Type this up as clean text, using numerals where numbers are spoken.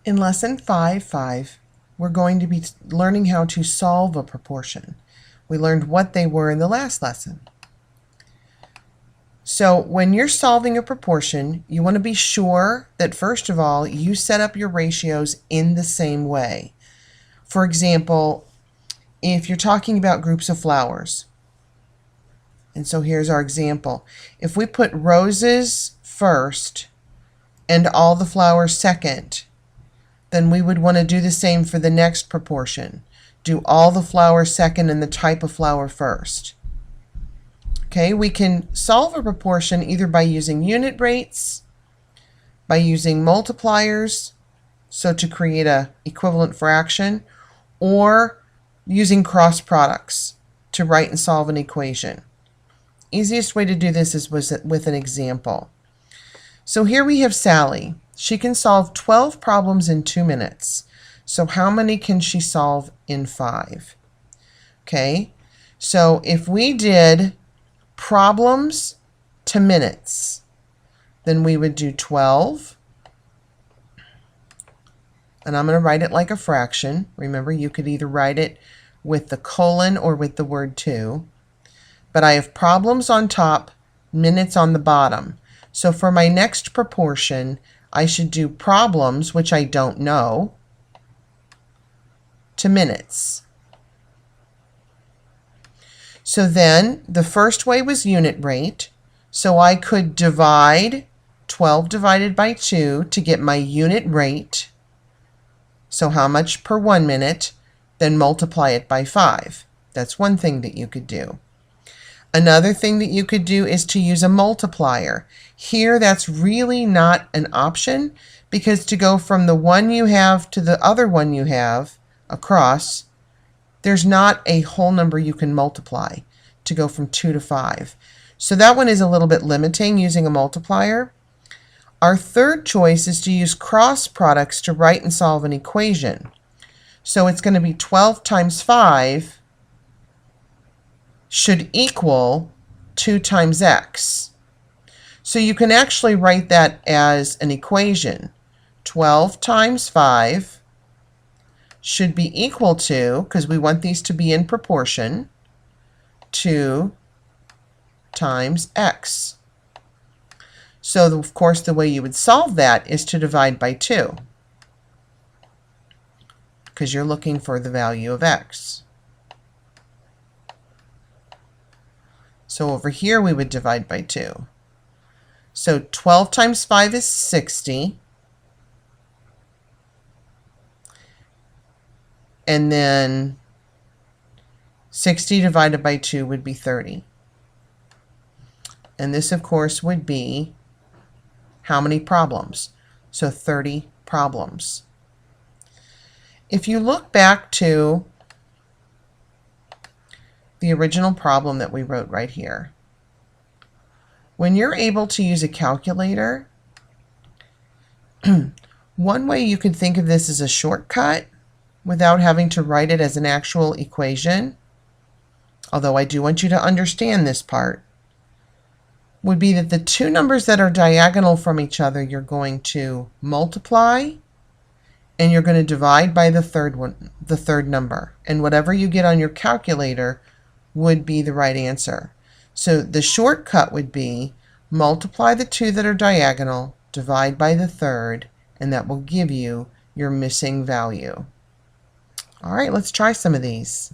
In Lesson 5.5, we're going to be learning how to solve a proportion. We learned what they were in the last lesson. So when you're solving a proportion, you want to be sure that, first of all, you set up your ratios in the same way. For example, if you're talking about groups of flowers, and so here's our example. If we put roses first and all the flowers second, then we would want to do the same for the next proportion. Do all the flowers second and the type of flower first. Okay, we can solve a proportion either by using unit rates, by using multipliers, so to create a equivalent fraction, or using cross products to write and solve an equation. Easiest way to do this is with an example. So here we have Sally. She can solve 12 problems in 2 minutes. So how many can she solve in 5? Okay, so if we did problems to minutes, then we would do 12. And I'm going to write it like a fraction. Remember, you could either write it with the colon or with the word 2. But I have problems on top, minutes on the bottom. So for my next proportion, I should do problems, which I don't know, to minutes. So then the first way was unit rate. So I could divide 12 divided by 2 to get my unit rate. So how much per 1 minute, then multiply it by 5. That's one thing that you could do. Another thing that you could do is to use a multiplier. Here, that's really not an option, because to go from the one you have to the other one you have across, there's not a whole number you can multiply to go from 2 to 5. So that one is a little bit limiting using a multiplier. Our third choice is to use cross products to write and solve an equation. So it's going to be 12 times 5 should equal 2 times x. So you can actually write that as an equation. 12 times 5 should be equal to, because we want these to be in proportion, 2 times x. So of course the way you would solve that is to divide by 2, because you're looking for the value of x. So over here we would divide by 2. So 12 times 5 is 60. And then 60 divided by 2 would be 30. And this, of course, would be how many problems? So 30 problems. If you look back to the original problem that we wrote right here, when you're able to use a calculator, one way you could think of this as a shortcut without having to write it as an actual equation, although I do want you to understand this part, would be that the two numbers that are diagonal from each other, you're going to multiply and you're going to divide by the third number. And whatever you get on your calculator would be the right answer. So the shortcut would be multiply the two that are diagonal, divide by the third, and that will give you your missing value. All right, let's try some of these.